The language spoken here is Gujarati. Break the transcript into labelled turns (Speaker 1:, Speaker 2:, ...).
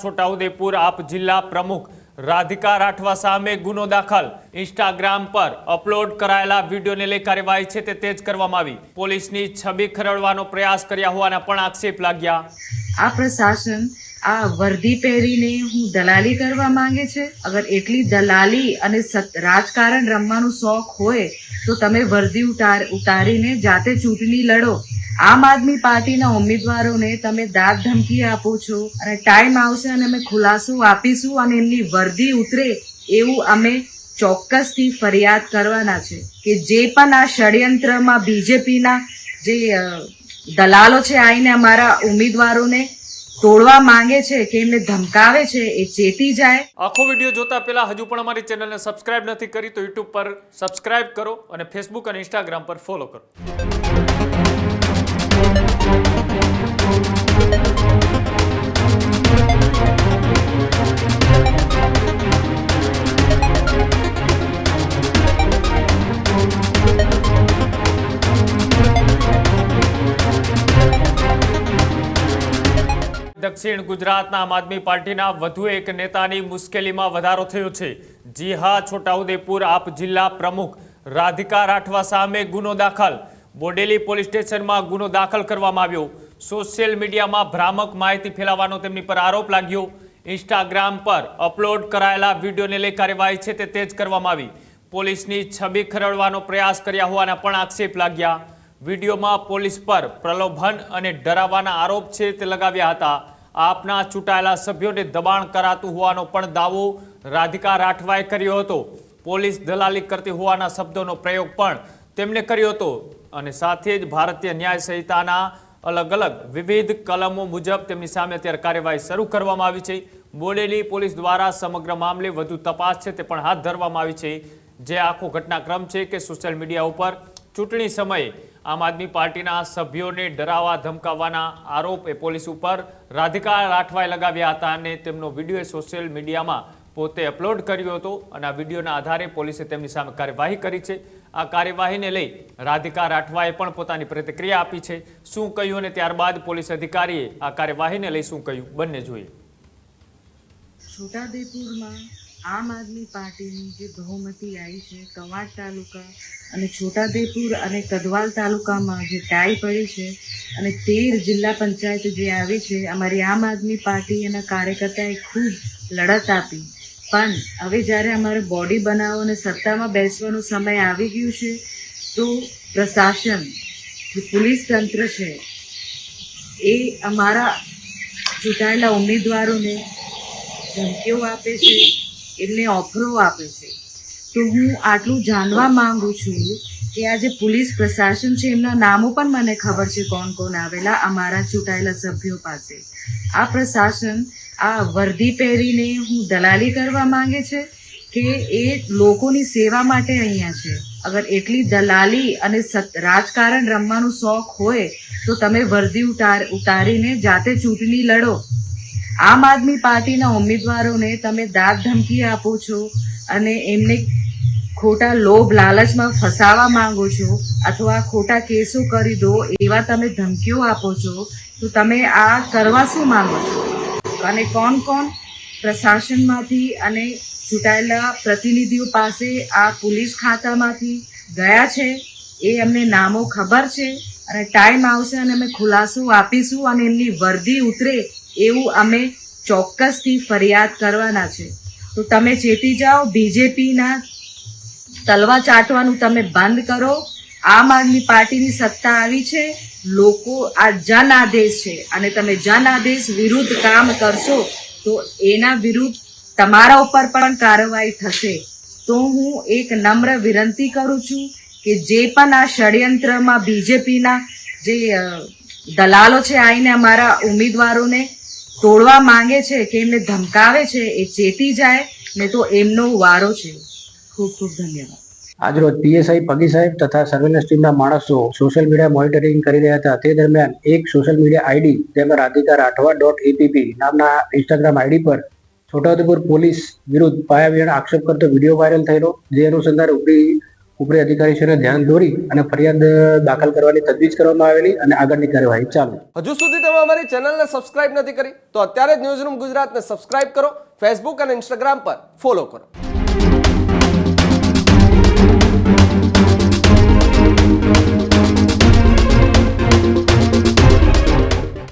Speaker 1: છોટાઉદેપુર આપ જિલ્લા પ્રમુખ રાધિકા રાઠવા સામે ગુનો દાખલ। ઇન્સ્ટાગ્રામ પર અપલોડ કરાયેલા વિડીયોને લઈ કાર્યવાહી છે તે તેજ કરવામાં આવી। પોલીસની છબી ખરડવાનો પ્રયાસ કર્યા હોવાના પણ આક્ષેપ લાગ્યા।
Speaker 2: આ પ્રશાસન આ વર્દી પહેરીને હું દલાલી કરવા માંગે છે। અગર એટલી દલાલી અને રાજકારણ રમવાનો શોખ હોય તો તમે વર્દી ઉતારીને જાતે ચૂંટણી લડો। આમ આદમી પાર્ટીના ઉમેદવારોને તમે દાદ ધમકી આપો છો અને ટાઈમ આવશે અને અમે ખુલાસો આપીશું અને એમની વર્દી ઉતરે એવું અમે ચોક્કસથી ફરિયાદ કરવાના છે કે જે પણ આ ષડયંત્રમાં બીજેપીના જે દલાલો છે આવીને અમારા ઉમેદવારોને તોડવા માંગે છે કે એમને ધમકાવે છે એ ચેતી જાય।
Speaker 1: આખો વિડીયો જોતા પહેલા હજુ પણ અમારી ચેનલને સબસ્ક્રાઇબ નથી કરી તો યુટ્યુબ પર સબસ્ક્રાઇબ કરો અને ફેસબુક અને ઇન્સ્ટાગ્રામ પર ફોલો કરો। દક્ષિણ ગુજરાતના આમ આદમી પાર્ટીના વધુ એક નેતાની મુશ્કેલીમાં વધારો થયો છે। જી હા, છોટાઉદેપુર આપ જિલ્લા પ્રમુખ રાધિકા રાઠવા સામે ગુનો દાખલ। બોડેલી પોલીસ સ્ટેશનમાં ગુનો દાખલ કરવામાં આવ્યો। સોશિયલ મીડિયામાં ભ્રામક માહિતી ફેલાવવાનો તેમની પર આરોપ લાગ્યો। ઇન્સ્ટાગ્રામ પર અપલોડ કરાયેલા વિડીયોને લઈ કાર્યવાહી છે તે તેજ કરવામાં આવી। પોલીસની છબી ખરડવાનો પ્રયાસ કર્યા હોવાના પણ આક્ષેપ લાગ્યા। વિડીયોમાં પોલીસ પર પ્રલોભન અને ડરાવવાના આરોપ છે તે લગાવ્યા હતા। આપના ચૂંટાયેલા સભ્યોને દબાણ કરાતું હોવાનો પણ દાવો રાધિકા રાઠવાએ કર્યો હતો। પોલીસ દલાલી કરતી હોવાના શબ્દોનો પ્રયોગ પણ તેમણે કર્યો હતો અને સાથે જ ભારતીય ન્યાય સંહિતાના અલગ અલગ વિવિધ કલમો મુજબ તેમની સામે અત્યારે કાર્યવાહી શરૂ કરવામાં આવી છે। બોડેલી પોલીસ દ્વારા સમગ્ર મામલે વધુ તપાસ છે તે પણ હાથ ધરવામાં આવી છે। જે આખો ઘટનાક્રમ છે કે સોશિયલ મીડિયા ઉપર ચૂંટણી સમયે આમ આદમી પાર્ટીના સભ્યોને ડરાવવા ધમકાવવાના આરોપ એ પોલીસ ઉપર રાધિકા રાઠવાએ લગાવ્યા હતા અને તેમનો વિડીયો સોશિયલ મીડિયામાં પોતે અપલોડ કર્યો હતો અને આ વિડીયોના આધારે પોલીસે તેમની સામે કાર્યવાહી કરી છે। આ કાર્યવાહીને લઈ રાધિકા રાઠવાએ પણ પોતાની પ્રતિક્રિયા આપી છે। શું કહ્યું અને ત્યારબાદ પોલીસ અધિકારીએ આ કાર્યવાહીને લઈ શું કહ્યું બંને જોઈએ।
Speaker 2: છોટાઉદેપુરમાં આમ આદમી પાર્ટીની જે બહુમતી આવી છે કવાંટ તાલુકા અને છોટાઉદેપુર અને કદવાલ તાલુકામાં જે ટાઈ પડી છે અને 13 જિલ્લા પંચાયત જે આવી છે અમારી આમ આદમી પાર્ટી એના કાર્યકર્તાએ ખૂબ લડત આપી। પણ હવે જ્યારે અમારે બોડી બનાવો અને સત્તામાં બેસવાનો સમય આવી ગયું છે તો પ્રશાસન જે પોલીસ તંત્ર છે એ અમારા ચૂંટાયેલા ઉમેદવારોને ધમકીઓ આપે છે, એમને ઓફરો આપે છે। તો હું આટલું જાણવા માંગુ છું કે આ જે પોલીસ પ્રશાસન છે એમના નામો પણ મને ખબર છે કોણ કોણ આવેલા અમારા ચૂંટાયેલા સભ્યો પાસે। આ પ્રશાસન આ વર્દી પહેરીને હું દલાલી કરવા માંગે છે કે એ લોકોની સેવા માટે અહીંયા છે। અગર એટલી દલાલી અને રાજકારણ રમવાનો શોખ હોય તો તમે વર્દી ઉતારીને જાતે ચૂંટણી લડો। આમ આદમી પાર્ટીના ઉમેદવારોને તમે દાદ ધમકી આપો છો અને એમને ખોટા લોભ લાલચમાં ફસાવા માંગો છો અથવા ખોટા કેસો કરી દો એવા તમે ધમકીઓ આપો છો તો તમે આ કરવા શું માંગો છો અને કોણ કોણ પ્રશાસનમાંથી અને ચૂંટાયેલા પ્રતિનિધિઓ પાસે આ પોલીસ ખાતામાંથી ગયા છે એ અમને નામો ખબર છે અને ટાઈમ આવશે અને અમે ખુલાસો આપીશું અને એમની વર્દી ઉતરે એવું અમે ચોક્કસથી ફરિયાદ કરવાના છે। તો તમે ચેતી જાઓ, બીજેપીના તલવા ચાટવાનું તમે બંધ કરો। આમ આદમી પાર્ટીની સત્તા આવી છે, લોકો આ જન આદેશ છે અને તમે જન આદેશ વિરુદ્ધ કામ કરશો તો એના વિરુદ્ધ તમારા ઉપર પણ કાર્યવાહી થશે। તો હું એક નમ્ર વિનંતી કરું છું કે જે પણ આ ષડયંત્રમાં બીજેપીના જે દલાલો છે આવીને અમારા ઉમેદવારોને તોડવા માંગે છે કે એમને ધમકાવે છે એ ચેતી જાય ને તો એમનો વારો છે। ખૂબ ખૂબ ધન્યવાદ।
Speaker 3: આજરોજ પીએસઆઈ પગી સાહેબ તથા સર્વેલન્સ ટીમના માણસો સોશિયલ મીડિયા મોનિટરિંગ કરી રહ્યા હતા। તે દરમિયાન એક સોશિયલ મીડિયા આઈડી જેમાં રાધિકા રાઠવા.app નામના ઇન્સ્ટાગ્રામ આઈડી પર છોટાઉદેપુર પોલીસ વિરુદ્ધ પાયાવિહોણા આક્ષેપ કરતો વિડીયો વાયરલ થયેલો। જે અનુસંધાને ઉપરી અધિકારીશ્રીને ધ્યાન દોરી અને ફરિયાદ દાખલ કરવાની તજવીજ કરવામાં આવેલી અને આગળની કાર્યવાહી ચાલુ.
Speaker 4: હજુ સુધી તમે અમારી ચેનલને સબસ્ક્રાઇબ નથી કરી તો અત્યારે જ ન્યૂઝરૂમ ગુજરાતને સબસ્ક્રાઇબ કરો, ફેસબુક અને ઇન્સ્ટાગ્રામ પર ફોલો કરો.